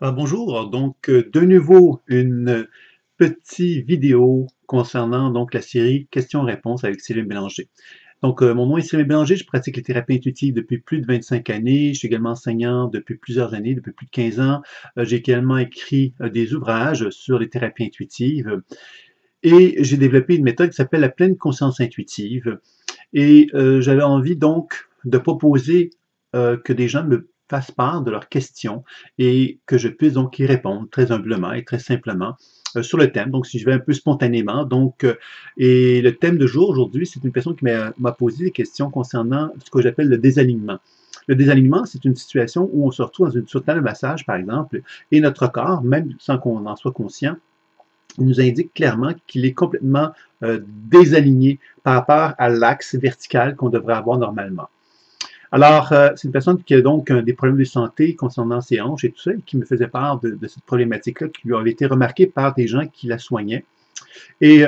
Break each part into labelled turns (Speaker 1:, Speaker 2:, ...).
Speaker 1: Bonjour, de nouveau une petite vidéo concernant la série Questions-réponses avec Cyril Bélanger. Mon nom est Cyril Bélanger, je pratique les thérapies intuitives depuis plus de 25 années, je suis également enseignant depuis plusieurs années, depuis plus de 15 ans. J'ai également écrit des ouvrages sur les thérapies intuitives et j'ai développé une méthode qui s'appelle la pleine conscience intuitive. J'avais envie donc de proposer que des gens me fassent part de leurs questions et que je puisse donc y répondre très humblement et très simplement sur le thème. Donc, si je vais un peu spontanément. Et le thème de jour aujourd'hui, c'est une personne qui m'a posé des questions concernant ce que j'appelle le désalignement. Le désalignement, c'est une situation où on se retrouve dans une salle de massage, par exemple, et notre corps, même sans qu'on en soit conscient, il nous indique clairement qu'il est complètement désaligné par rapport à l'axe vertical qu'on devrait avoir normalement. Alors, c'est une personne qui a donc des problèmes de santé concernant ses hanches et tout ça, et qui me faisait part de cette problématique-là qui lui avait été remarquée par des gens qui la soignaient. Et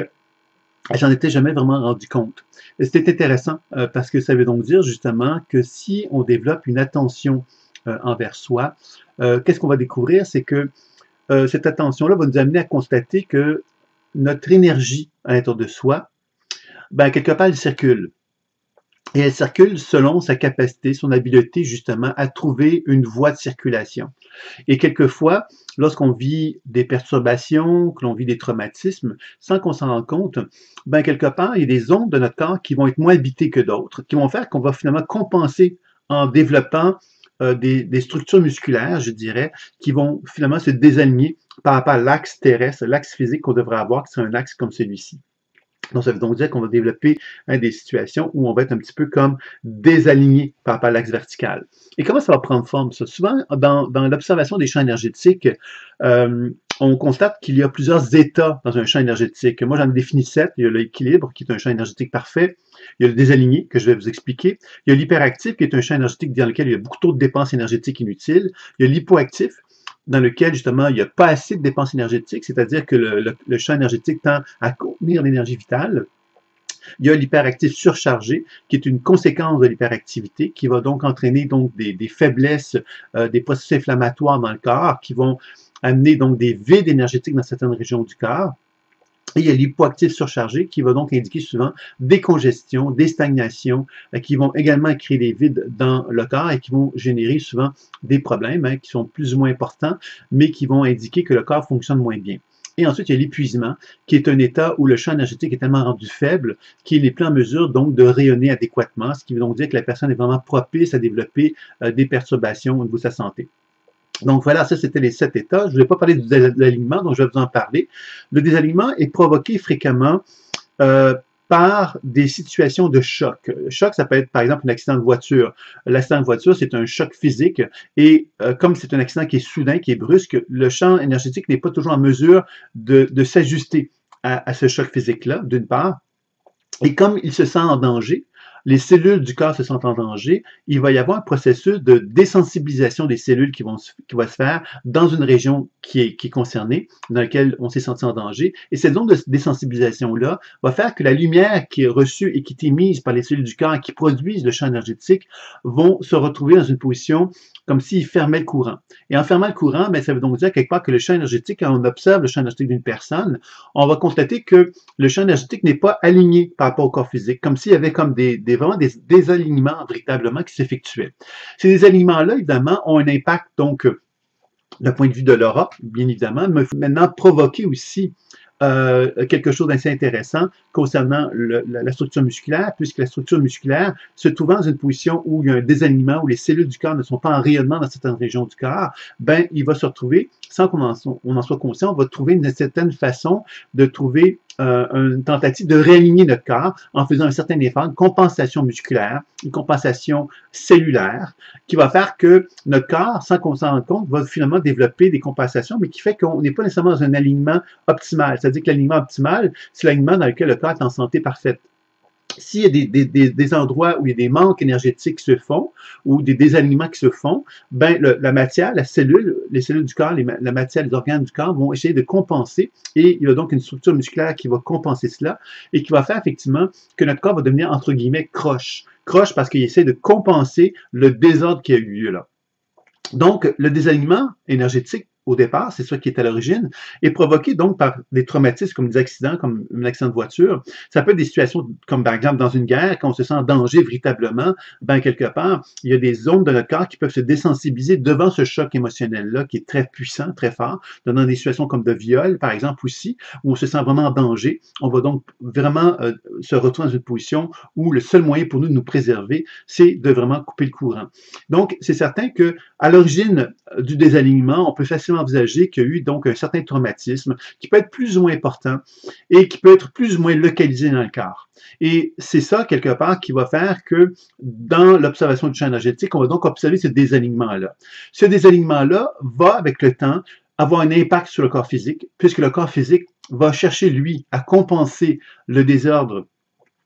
Speaker 1: j'en étais jamais vraiment rendu compte. Et c'était intéressant parce que ça veut donc dire justement que si on développe une attention envers soi, qu'est-ce qu'on va découvrir? C'est que cette attention-là va nous amener à constater que notre énergie à l'intérieur de soi, ben, quelque part, elle circule. Et elle circule selon sa capacité, son habileté justement à trouver une voie de circulation. Et quelquefois, lorsqu'on vit des perturbations, que l'on vit des traumatismes, sans qu'on s'en rende compte, ben quelque part, il y a des zones de notre corps qui vont être moins habitées que d'autres, qui vont faire qu'on va finalement compenser en développant des structures musculaires, je dirais, qui vont finalement se désaligner par rapport à l'axe terrestre, l'axe physique qu'on devrait avoir, qui serait un axe comme celui-ci. Donc, ça veut donc dire qu'on va développer des situations où on va être un petit peu comme désaligné par rapport à l'axe vertical. Et comment ça va prendre forme, ça? Souvent, dans l'observation des champs énergétiques, on constate qu'il y a plusieurs états dans un champ énergétique. Moi, j'en ai défini 7. Il y a l'équilibre, qui est un champ énergétique parfait. Il y a le désaligné, que je vais vous expliquer. Il y a l'hyperactif, qui est un champ énergétique dans lequel il y a beaucoup trop de dépenses énergétiques inutiles. Il y a l'hypoactif, dans lequel, justement, il n'y a pas assez de dépenses énergétiques, c'est-à-dire que le champ énergétique tend à contenir l'énergie vitale. Il y a l'hyperactif surchargé, qui est une conséquence de l'hyperactivité, qui va donc entraîner des faiblesses, des processus inflammatoires dans le corps, qui vont amener donc des vides énergétiques dans certaines régions du corps. Et il y a l'hypoactif surchargé qui va donc indiquer souvent des congestions, des stagnations, qui vont également créer des vides dans le corps et qui vont générer souvent des problèmes qui sont plus ou moins importants, mais qui vont indiquer que le corps fonctionne moins bien. Et ensuite, il y a l'épuisement, qui est un état où le champ énergétique est tellement rendu faible qu'il n'est plus en mesure donc de rayonner adéquatement, ce qui veut donc dire que la personne est vraiment propice à développer des perturbations au niveau de sa santé. Donc voilà, ça c'était les 7 états. Je ne voulais pas parler du désalignement, donc je vais vous en parler. Le désalignement est provoqué fréquemment par des situations de choc. Le choc, ça peut être par exemple un accident de voiture. L'accident de voiture, c'est un choc physique et comme c'est un accident qui est soudain, qui est brusque, le champ énergétique n'est pas toujours en mesure de s'ajuster à ce choc physique-là, d'une part. Et comme il se sent en danger, les cellules du corps se sentent en danger, il va y avoir un processus de désensibilisation des cellules qui va se faire dans une région qui est concernée, dans laquelle on s'est senti en danger. Et cette zone de désensibilisation-là va faire que la lumière qui est reçue et qui est émise par les cellules du corps qui produisent le champ énergétique vont se retrouver dans une position comme s'ils fermaient le courant. Et en fermant le courant, bien, ça veut donc dire quelque part que le champ énergétique, quand on observe le champ énergétique d'une personne, on va constater que le champ énergétique n'est pas aligné par rapport au corps physique, comme s'il y avait comme vraiment des désalignements véritablement qui s'effectuaient. Ces désalignements-là, évidemment, ont un impact, donc, d'un point de vue de l'aura, bien évidemment, mais maintenant provoquer aussi quelque chose d'assez intéressant concernant la structure musculaire, puisque la structure musculaire se trouvant dans une position où il y a un désalignement, où les cellules du corps ne sont pas en rayonnement dans certaines régions du corps, ben, il va se retrouver, sans qu'on en soit conscient, on va trouver une certaine façon de trouver une tentative de réaligner notre corps en faisant un certain effort, une compensation musculaire, une compensation cellulaire, qui va faire que notre corps, sans qu'on s'en rende compte, va finalement développer des compensations, mais qui fait qu'on n'est pas nécessairement dans un alignement optimal. C'est-à-dire que l'alignement optimal, c'est l'alignement dans lequel le corps est en santé parfaite. S'il y a des endroits où il y a des manques énergétiques qui se font ou des désalignements qui se font, ben la matière, la cellule, les cellules du corps, la matière, les organes du corps vont essayer de compenser et il y a donc une structure musculaire qui va compenser cela et qui va faire effectivement que notre corps va devenir entre guillemets croche. Croche parce qu'il essaie de compenser le désordre qui a eu lieu là. Donc, le désalignement énergétique au départ, c'est ça qui est à l'origine, est provoqué donc par des traumatismes comme des accidents, comme un accident de voiture. Ça peut être des situations comme par exemple dans une guerre, quand on se sent en danger véritablement, ben quelque part, il y a des zones de notre corps qui peuvent se désensibiliser devant ce choc émotionnel-là qui est très puissant, très fort. Dans des situations comme de viol, par exemple aussi, où on se sent vraiment en danger, on va donc vraiment se retrouver dans une position où le seul moyen pour nous de nous préserver, c'est de vraiment couper le courant. Donc, c'est certain que à l'origine du désalignement, on peut facilement envisager qu'il y a eu donc un certain traumatisme qui peut être plus ou moins important et qui peut être plus ou moins localisé dans le corps. Et c'est ça, quelque part, qui va faire que dans l'observation du champ énergétique, on va donc observer ce désalignement-là. Ce désalignement-là va, avec le temps, avoir un impact sur le corps physique, puisque le corps physique va chercher, lui, à compenser le désordre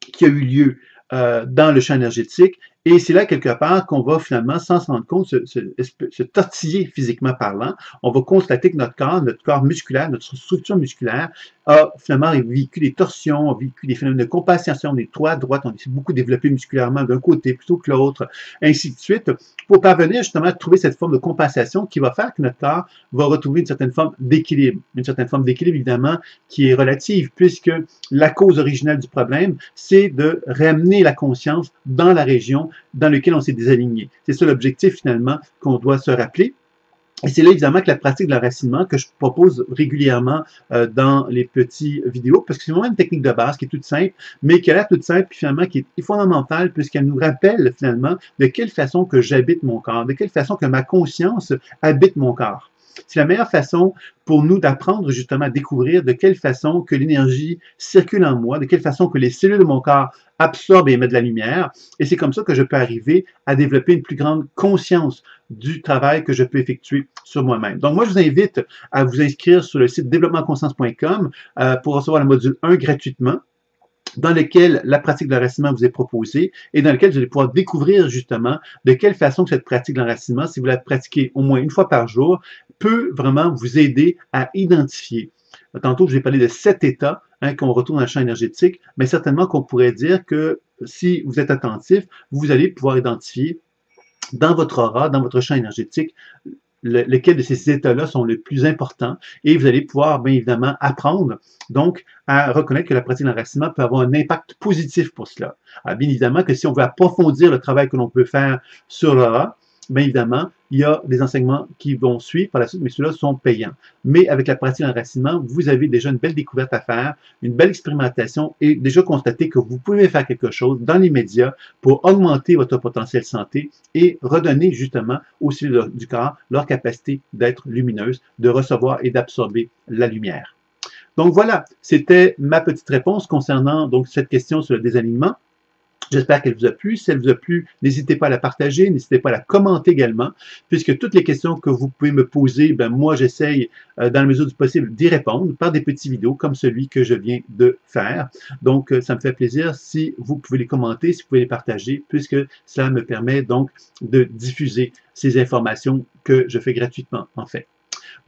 Speaker 1: qui a eu lieu dans le champ énergétique. Et c'est là, quelque part, qu'on va finalement, sans se rendre compte, se tortiller physiquement parlant. On va constater que notre corps musculaire, notre structure musculaire, a finalement vécu des torsions, a vécu des phénomènes de compensation. On est droit, droite, on est beaucoup développé musculairement d'un côté plutôt que l'autre, ainsi de suite, pour parvenir justement à trouver cette forme de compensation qui va faire que notre corps va retrouver une certaine forme d'équilibre. Une certaine forme d'équilibre, évidemment, qui est relative, puisque la cause originelle du problème, c'est de ramener la conscience dans la région dans laquelle on s'est désaligné. C'est ça l'objectif, finalement, qu'on doit se rappeler. Et c'est là, évidemment, que la pratique de l'enracinement que je propose régulièrement dans les petits vidéos, parce que c'est vraiment une technique de base qui est toute simple, mais qui a l'air toute simple, puis finalement, qui est fondamentale, puisqu'elle nous rappelle, finalement, de quelle façon que j'habite mon corps, de quelle façon que ma conscience habite mon corps. C'est la meilleure façon pour nous d'apprendre justement à découvrir de quelle façon que l'énergie circule en moi, de quelle façon que les cellules de mon corps absorbent et émettent de la lumière. Et c'est comme ça que je peux arriver à développer une plus grande conscience du travail que je peux effectuer sur moi-même. Donc, moi, je vous invite à vous inscrire sur le site développementconscience.com pour recevoir le module 1 gratuitement, dans lequel la pratique de l'enracinement vous est proposée et dans lequel vous allez pouvoir découvrir justement de quelle façon que cette pratique de l'enracinement, si vous la pratiquez au moins une fois par jour, peut vraiment vous aider à identifier. Tantôt, je vous ai parlé de 7 états qu'on retrouve dans le champ énergétique, mais certainement qu'on pourrait dire que si vous êtes attentif, vous allez pouvoir identifier dans votre aura, dans votre champ énergétique, lesquels de ces états-là sont les plus importants et vous allez pouvoir, bien évidemment, apprendre donc à reconnaître que la pratique de l'enracinement peut avoir un impact positif pour cela. Alors, bien évidemment que si on veut approfondir le travail que l'on peut faire sur l'aura, bien évidemment, il y a des enseignements qui vont suivre par la suite, mais ceux-là sont payants. Mais avec la pratique d'enracinement, vous avez déjà une belle découverte à faire, une belle expérimentation et déjà constater que vous pouvez faire quelque chose dans l'immédiat pour augmenter votre potentiel santé et redonner justement aux cellules du corps leur capacité d'être lumineuses, de recevoir et d'absorber la lumière. Donc voilà, c'était ma petite réponse concernant donc cette question sur le désalignement. J'espère qu'elle vous a plu. Si elle vous a plu, n'hésitez pas à la partager, n'hésitez pas à la commenter également, puisque toutes les questions que vous pouvez me poser, ben moi j'essaye dans la mesure du possible d'y répondre par des petits vidéos comme celui que je viens de faire. Donc ça me fait plaisir si vous pouvez les commenter, si vous pouvez les partager, puisque cela me permet donc de diffuser ces informations que je fais gratuitement en fait.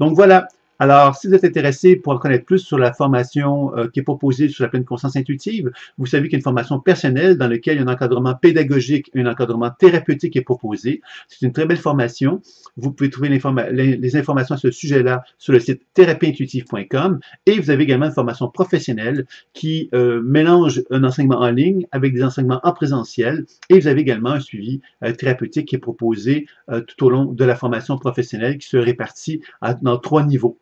Speaker 1: Donc voilà. Alors, si vous êtes intéressé pour en connaître plus sur la formation qui est proposée sur la pleine conscience intuitive, vous savez qu'il y a une formation personnelle dans laquelle il y a un encadrement pédagogique et un encadrement thérapeutique qui est proposé. C'est une très belle formation. Vous pouvez trouver les informations à ce sujet-là sur le site thérapieintuitive.com et vous avez également une formation professionnelle qui mélange un enseignement en ligne avec des enseignements en présentiel et vous avez également un suivi thérapeutique qui est proposé tout au long de la formation professionnelle qui se répartit dans 3 niveaux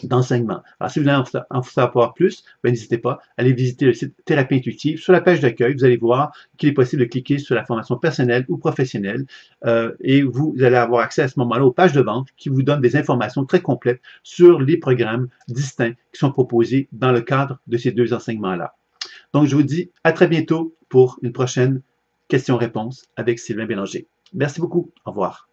Speaker 1: d'enseignement. Alors, si vous voulez en savoir plus, n'hésitez pas, allez visiter le site Thérapie Intuitive. Sur la page d'accueil, vous allez voir qu'il est possible de cliquer sur la formation personnelle ou professionnelle et vous allez avoir accès à ce moment-là aux pages de vente qui vous donnent des informations très complètes sur les programmes distincts qui sont proposés dans le cadre de ces 2 enseignements-là. Donc, je vous dis à très bientôt pour une prochaine question-réponse avec Sylvain Bélanger. Merci beaucoup. Au revoir.